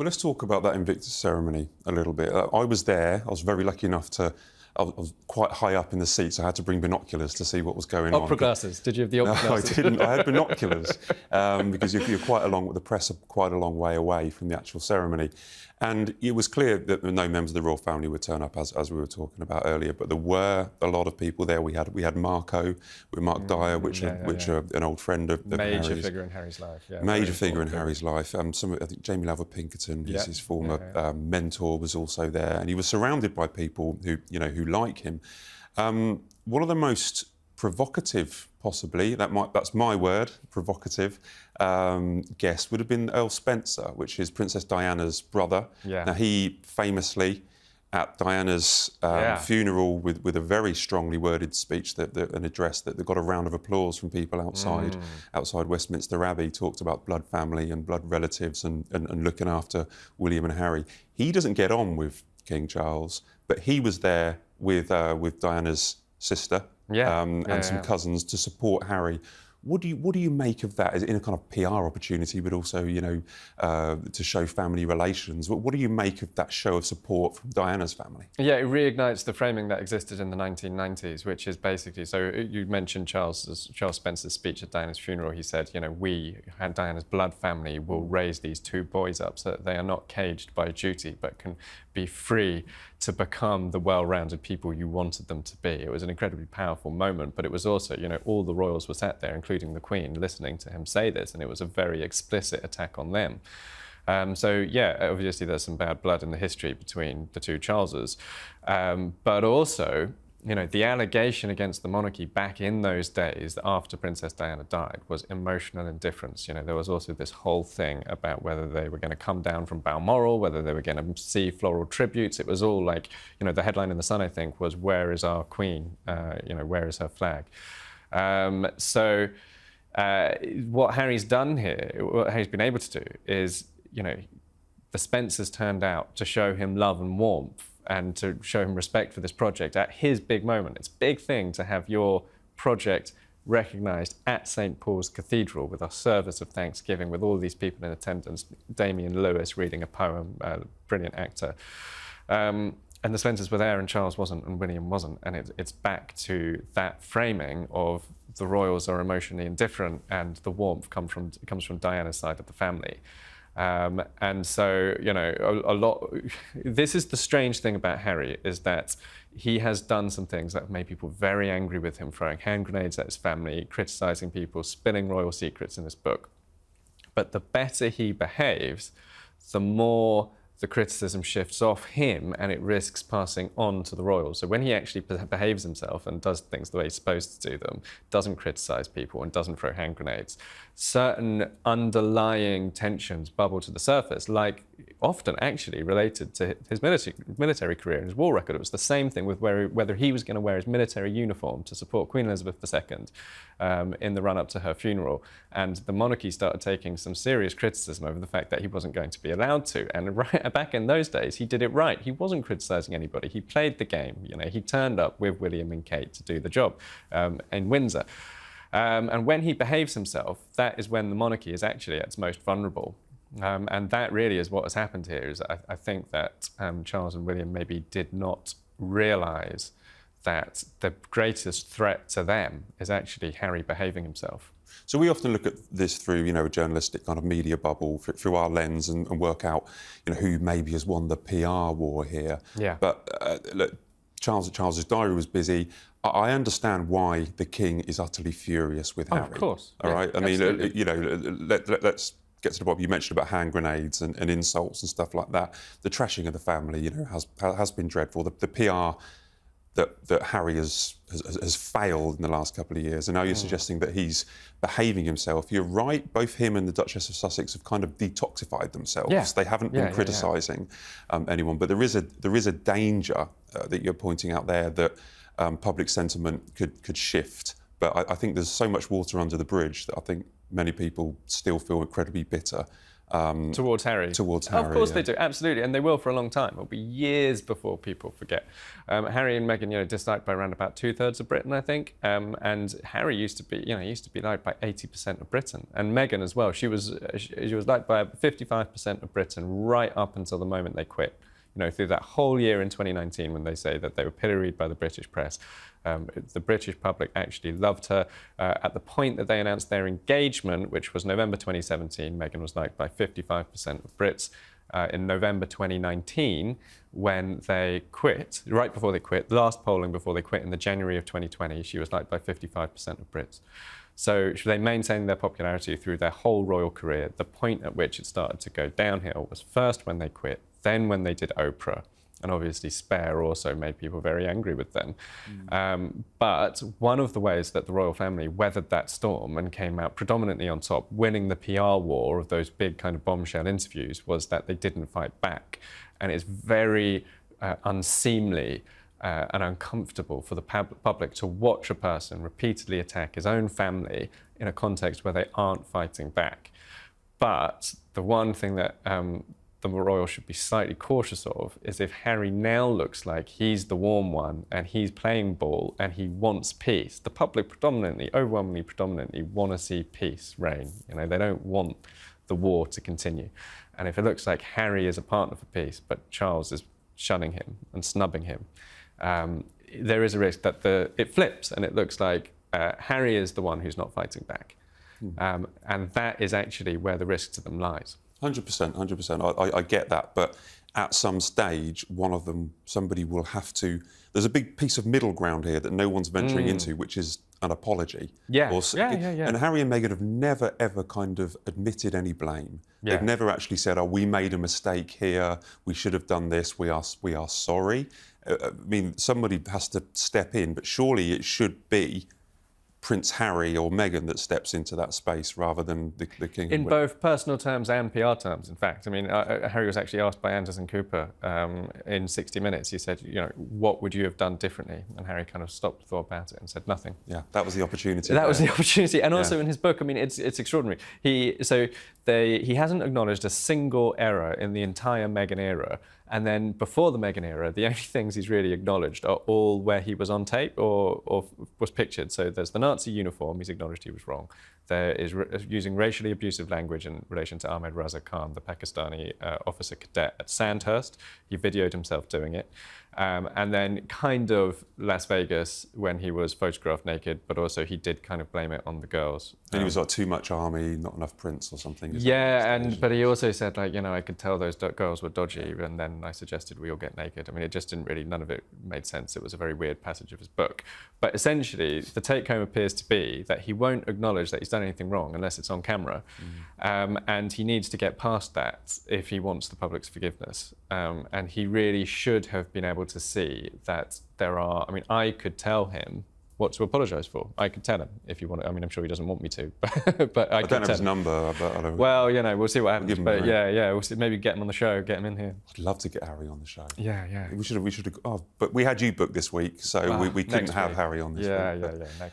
Well, let's talk about that Invictus ceremony a little bit. I was there. I was very lucky enough to... I was quite high up in the seats. I had to bring binoculars to see what was going on. Opera glasses. Did you have the opera glasses? I didn't. I had binoculars because you're quite along with the press, are quite a long way away from the actual ceremony. And it was clear that no members of the royal family would turn up, as we were talking about earlier. But there were a lot of people there. We had Marco, with Mark Dyer, which are an old friend of Harry's. Major figure in Harry's life. Yeah, major figure in Harry's life. I think Jamie Love Pinkerton, his former mentor, was also there, and he was surrounded by people who like him. One of the most provocative, possibly, that's my word, provocative, guest would have been Earl Spencer, which is Princess Diana's brother. Yeah. Now, he famously, at Diana's funeral, with a very strongly worded speech, an address that got a round of applause from people outside Westminster Abbey, talked about blood family and blood relatives and looking after William and Harry. He doesn't get on with King Charles, but he was there with Diana's sister and some cousins to support Harry. What do you make of that? Is it in a kind of PR opportunity, but also to show family relations? What do you make of that show of support from Diana's family? Yeah, it reignites the framing that existed in the 1990s, which is basically, so you mentioned Charles Spencer's speech at Diana's funeral. He said, we and Diana's blood family will raise these two boys up so that they are not caged by duty, but can be free to become the well-rounded people you wanted them to be. It was an incredibly powerful moment, but it was also, all the royals were sat there, including the Queen, listening to him say this, and it was a very explicit attack on them. Obviously there's some bad blood in the history between the two Charleses, but also, the allegation against the monarchy back in those days after Princess Diana died was emotional indifference. There was also this whole thing about whether they were going to come down from Balmoral, whether they were going to see floral tributes. It was all like, the headline in The Sun, I think, was, "Where is our Queen? Where is her flag?" What Harry's done here, what Harry's been able to do is, the Spencers turned out to show him love and warmth and to show him respect for this project at his big moment. It's a big thing to have your project recognised at St Paul's Cathedral with a service of thanksgiving with all these people in attendance, Damian Lewis reading a poem, brilliant actor. And the Spencers were there and Charles wasn't and William wasn't. And it's back to that framing of the royals are emotionally indifferent and the warmth comes from Diana's side of the family. This is the strange thing about Harry, is that he has done some things that have made people very angry with him, throwing hand grenades at his family, criticising people, spilling royal secrets in this book. But the better he behaves, the more the criticism shifts off him and it risks passing on to the royals. So when he actually behaves himself and does things the way he's supposed to do them, doesn't criticise people and doesn't throw hand grenades, certain underlying tensions bubble to the surface, like often actually related to his military career and his war record. It was the same thing with whether he was going to wear his military uniform to support Queen Elizabeth II in the run-up to her funeral. And the monarchy started taking some serious criticism over the fact that he wasn't going to be allowed to. And back in those days, he did it right. He wasn't criticising anybody. He played the game. He turned up with William and Kate to do the job in Windsor. And when he behaves himself, that is when the monarchy is actually at its most vulnerable. And that really is what has happened here. Is I think that Charles and William maybe did not realise that the greatest threat to them is actually Harry behaving himself. So we often look at this through, a journalistic kind of media bubble, through our lens, and work out, who maybe has won the PR war here. Yeah. But look, Charles's diary was busy. I understand why the king is utterly furious with Harry. Of course. All right. I mean, let's get to the bottom. You mentioned about hand grenades and insults and stuff like that. The trashing of the family, has been dreadful. The PR that Harry has failed in the last couple of years, and now you're suggesting that he's behaving himself. You're right, both him and the Duchess of Sussex have kind of detoxified themselves. Yeah. They haven't been criticising anyone, but there is a danger that you're pointing out there that public sentiment could shift. But I think there's so much water under the bridge that I think many people still feel incredibly bitter towards Harry. Towards Harry, of course they do, absolutely, and they will for a long time. It'll be years before people forget. Harry and Meghan, disliked by around about 2/3 of Britain, I think. And Harry used to be liked by 80% of Britain, and Meghan as well. She was liked by 55% of Britain right up until the moment they quit. Through that whole year in 2019, when they say that they were pilloried by the British press, the British public actually loved her. At the point that they announced their engagement, which was November 2017, Meghan was liked by 55% of Brits. In November 2019, when they quit, right before they quit, last polling before they quit in the January of 2020, she was liked by 55% of Brits. So they maintained their popularity through their whole royal career. The point at which it started to go downhill was first when they quit, then when they did Oprah, and obviously Spare also made people very angry with them. But one of the ways that the royal family weathered that storm and came out predominantly on top, winning the PR war of those big kind of bombshell interviews, was that they didn't fight back. And it's very unseemly and uncomfortable for the public to watch a person repeatedly attack his own family in a context where they aren't fighting back. But the one thing that the royal should be slightly cautious of is if Harry now looks like he's the warm one and he's playing ball and he wants peace. The public overwhelmingly predominantly want to see peace reign. They don't want the war to continue. And if it looks like Harry is a partner for peace, but Charles is shunning him and snubbing him, there is a risk that it flips and it looks like Harry is the one who's not fighting back. And that is actually where the risk to them lies. 100%. I get that, but at some stage, somebody will have to. There's a big piece of middle ground here that no one's venturing into, which is an apology. Yeah. And Harry and Meghan have never ever kind of admitted any blame. Yeah. They've never actually said, "Oh, we made a mistake here. We should have done this. We are sorry." I mean, somebody has to step in, but surely it should be Prince Harry or Meghan that steps into that space rather than the King. In both personal terms and PR terms, in fact. I mean, Harry was actually asked by Anderson Cooper in 60 Minutes. He said, what would you have done differently? And Harry kind of stopped, thought about it and said nothing. Yeah, that was the opportunity. That was the opportunity. And also in his book, I mean, it's extraordinary. He hasn't acknowledged a single error in the entire Meghan era. And then before the Meghan era, the only things he's really acknowledged are all where he was on tape or was pictured. So there's the Nazi uniform, he's acknowledged he was wrong. There is using racially abusive language in relation to Ahmed Raza Khan, the Pakistani officer cadet at Sandhurst. He videoed himself doing it. And then kind of Las Vegas when he was photographed naked, but also he did kind of blame it on the girls. And he was like, too much army, not enough prince or something. But he also said, I could tell those girls were dodgy, and then I suggested we all get naked. I mean, it just didn't really, none of it made sense. It was a very weird passage of his book. But essentially, the take-home appears to be that he won't acknowledge that he's done anything wrong unless it's on camera. And he needs to get past that if he wants the public's forgiveness. And he really should have been able to see that I could tell him what to apologise for. I could tell him if you want to. I mean, I'm sure he doesn't want me to, but I don't have his number. But I don't. Well, we'll see what happens. But we'll see, maybe get him on the show, get him in here. I'd love to get Harry on the show. Yeah. We should have. But we had you booked this week, so we couldn't have Harry on this week. Next